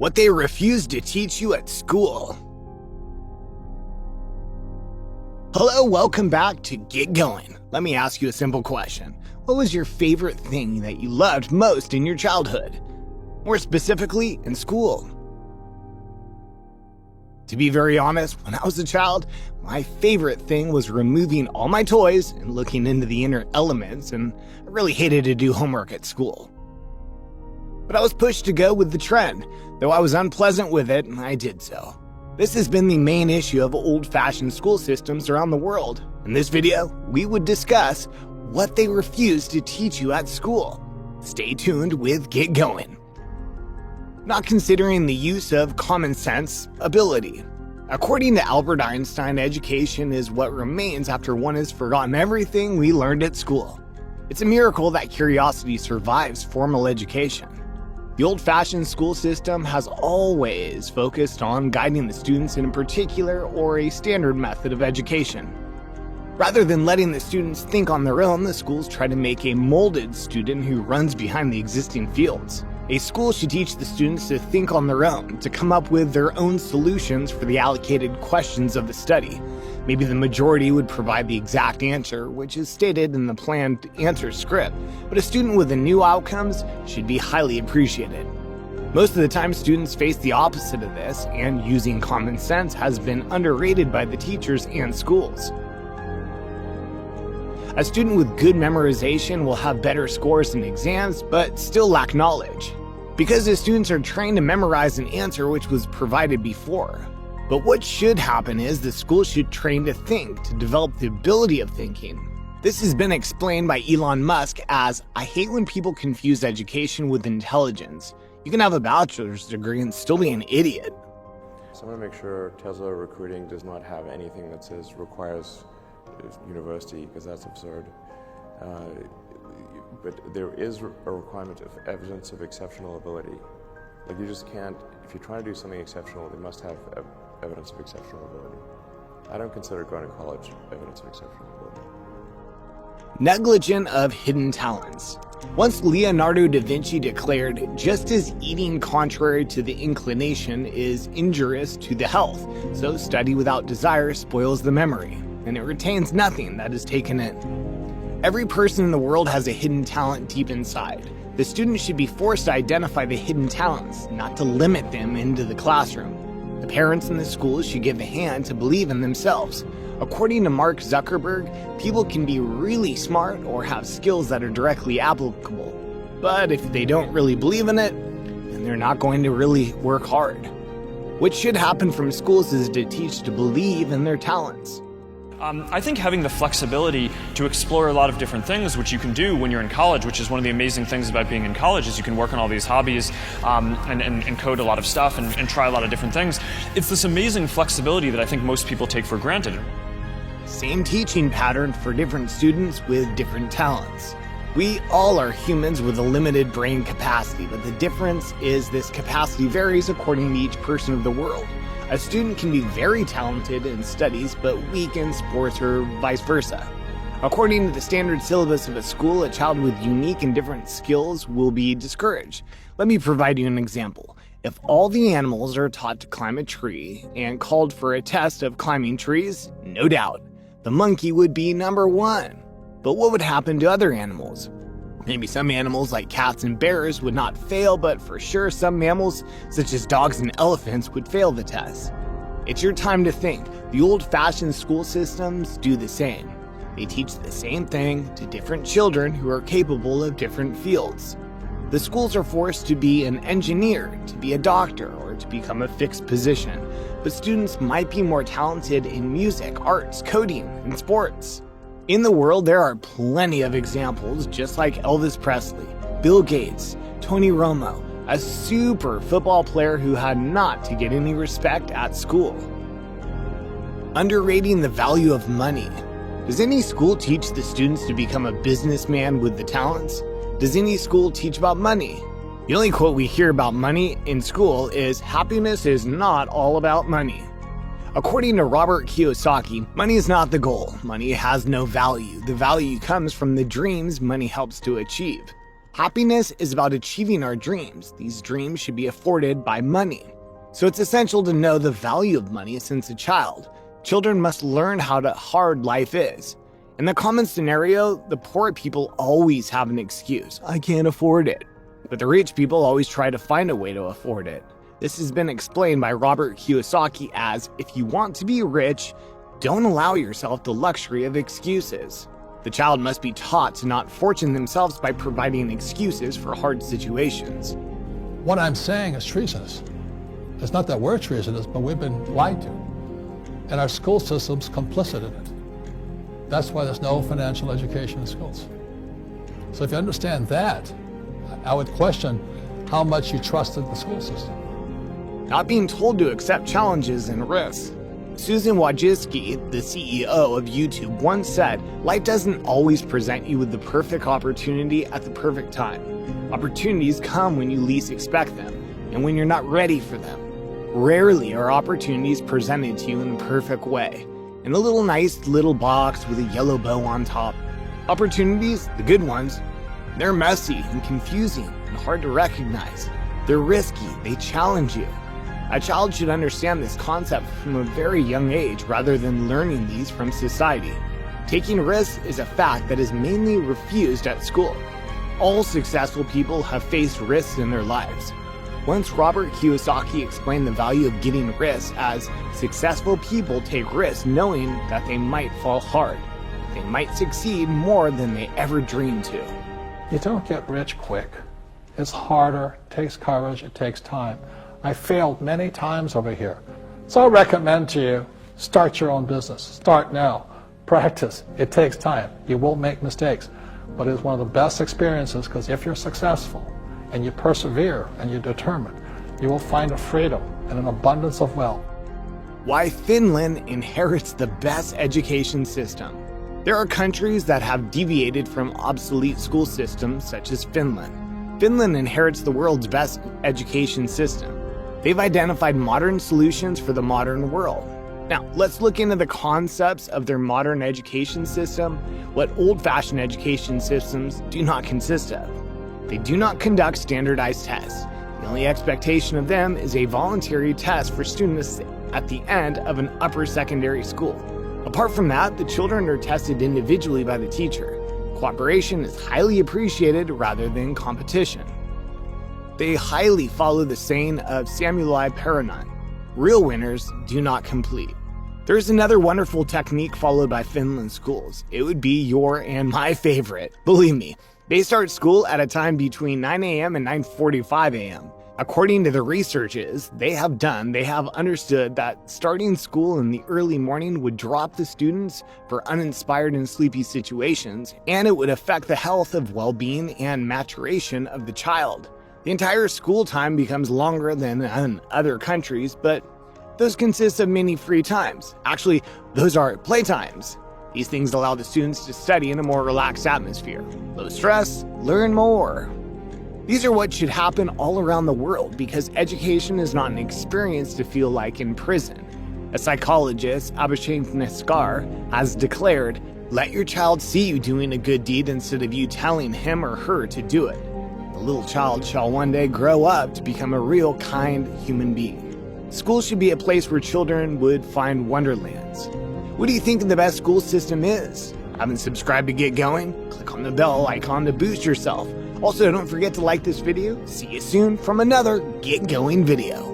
What they refuse to teach you at school. Hello, welcome back to Get Going. Let me ask you a simple question. What was your favorite thing that you loved most in your childhood? More specifically, in school? To be very honest, when I was a child, my favorite thing was removing all my toys and looking into the inner elements, and I really hated to do homework at school. But I was pushed to go with the trend, though I was unpleasant with it, and I did so. This has been the main issue of old-fashioned school systems around the world. In this video, we would discuss what they refuse to teach you at school. Stay tuned with Get Going. Not considering the use of common sense ability. According to Albert Einstein, education is what remains after one has forgotten everything we learned at school. It's a miracle that curiosity survives formal education. The old-fashioned school system has always focused on guiding the students in a particular or a standard method of education. Rather than letting the students think on their own, the schools try to make a molded student who runs behind the existing fields. A school should teach the students to think on their own, to come up with their own solutions for the allocated questions of the study. Maybe the majority would provide the exact answer, which is stated in the planned answer script, but a student with the new outcomes should be highly appreciated. Most of the time, students face the opposite of this, and using common sense has been underrated by the teachers and schools. A student with good memorization will have better scores in exams, but still lack knowledge, because the students are trained to memorize an answer which was provided before. But what should happen is the school should train to think, to develop the ability of thinking. This has been explained by Elon Musk as, "I hate when people confuse education with intelligence. You can have a bachelor's degree and still be an idiot." So I want to make sure Tesla recruiting does not have anything that says requires university, because that's absurd. But there is a requirement of evidence of exceptional ability. Like, you just can't, if you're trying to do something exceptional, they must have evidence of exceptional ability. I don't consider going to college evidence of exceptional ability. Negligent of hidden talents. Once Leonardo da Vinci declared, just as eating contrary to the inclination is injurious to the health, so study without desire spoils the memory, and it retains nothing that is taken in. Every person in the world has a hidden talent deep inside. The student should be forced to identify the hidden talents, not to limit them into the classroom. The parents in the schools should give a hand to believe in themselves. According to Mark Zuckerberg, people can be really smart or have skills that are directly applicable. But if they don't really believe in it, then they're not going to really work hard. What should happen from schools is to teach to believe in their talents. I think having the flexibility to explore a lot of different things, which you can do when you're in college, which is one of the amazing things about being in college, is you can work on all these hobbies and code a lot of stuff and try a lot of different things. It's this amazing flexibility that I think most people take for granted. Same teaching pattern for different students with different talents. We all are humans with a limited brain capacity, but the difference is this capacity varies according to each person of the world. A student can be very talented in studies but weak in sports or vice versa. According to the standard syllabus of a school, a child with unique and different skills will be discouraged. Let me provide you an example. If all the animals are taught to climb a tree and called for a test of climbing trees, no doubt, the monkey would be number one. But what would happen to other animals? Maybe some animals like cats and bears would not fail, but for sure some mammals, such as dogs and elephants, would fail the test. It's your time to think. The old-fashioned school systems do the same. They teach the same thing to different children who are capable of different fields. The schools are forced to be an engineer, to be a doctor, or to become a fixed position, but students might be more talented in music, arts, coding, and sports. In the world, there are plenty of examples, just like Elvis Presley, Bill Gates, Tony Romo, a super football player who had not to get any respect at school. Underrating the value of money. Does any school teach the students to become a businessman with the talents? Does any school teach about money? The only quote we hear about money in school is, "Happiness is not all about money." According to Robert Kiyosaki, money is not the goal. Money has no value. The value comes from the dreams money helps to achieve. Happiness is about achieving our dreams. These dreams should be afforded by money. So it's essential to know the value of money since a child. Children must learn how hard life is. In the common scenario, the poor people always have an excuse. I can't afford it. But the rich people always try to find a way to afford it. This has been explained by Robert Kiyosaki as, if you want to be rich, don't allow yourself the luxury of excuses. The child must be taught to not fortune themselves by providing excuses for hard situations. What I'm saying is treasonous. It's not that we're treasonous, but we've been lied to. And our school system's complicit in it. That's why there's no financial education in schools. So if you understand that, I would question how much you trusted the school system. Not being told to accept challenges and risks. Susan Wojcicki, the CEO of YouTube, once said, life doesn't always present you with the perfect opportunity at the perfect time. Opportunities come when you least expect them, and when you're not ready for them. Rarely are opportunities presented to you in the perfect way, in a nice little box with a yellow bow on top. Opportunities, the good ones, they're messy and confusing and hard to recognize. They're risky, they challenge you. A child should understand this concept from a very young age rather than learning these from society. Taking risks is a fact that is mainly refused at school. All successful people have faced risks in their lives. Once Robert Kiyosaki explained the value of getting risks as successful people take risks knowing that they might fall hard. They might succeed more than they ever dreamed to. You don't get rich quick. It's harder, it takes courage, it takes time. I failed many times over here. So I recommend to you, start your own business. Start now. Practice. It takes time. You will make mistakes. But it's one of the best experiences because if you're successful and you persevere and you're determined, you will find a freedom and an abundance of wealth. Why Finland inherits the best education system. There are countries that have deviated from obsolete school systems such as Finland. Finland inherits the world's best education system. They've identified modern solutions for the modern world. Now, let's look into the concepts of their modern education system, what old-fashioned education systems do not consist of. They do not conduct standardized tests. The only expectation of them is a voluntary test for students at the end of an upper secondary school. Apart from that, the children are tested individually by the teacher. Cooperation is highly appreciated rather than competition. They highly follow the saying of Samuel Paranut, real winners do not complete. There's another wonderful technique followed by Finland schools. It would be your and my favorite. Believe me, they start school at a time between 9 a.m. and 9:45 a.m. According to the researches they have understood that starting school in the early morning would drop the students for uninspired and sleepy situations, and it would affect the health of well-being and maturation of the child. The entire school time becomes longer than in other countries, but those consist of many free times. Actually, those are playtimes. These things allow the students to study in a more relaxed atmosphere. Low stress, learn more. These are what should happen all around the world because education is not an experience to feel like in prison. A psychologist, Abhishek Naskar, has declared, "Let your child see you doing a good deed instead of you telling him or her to do it. The little child shall one day grow up to become a real kind human being." School should be a place where children would find wonderlands. What do you think the best school system is? Haven't subscribed to get going? Click on the bell icon to boost yourself. Also, don't forget to like this video. See you soon from another Get Going video.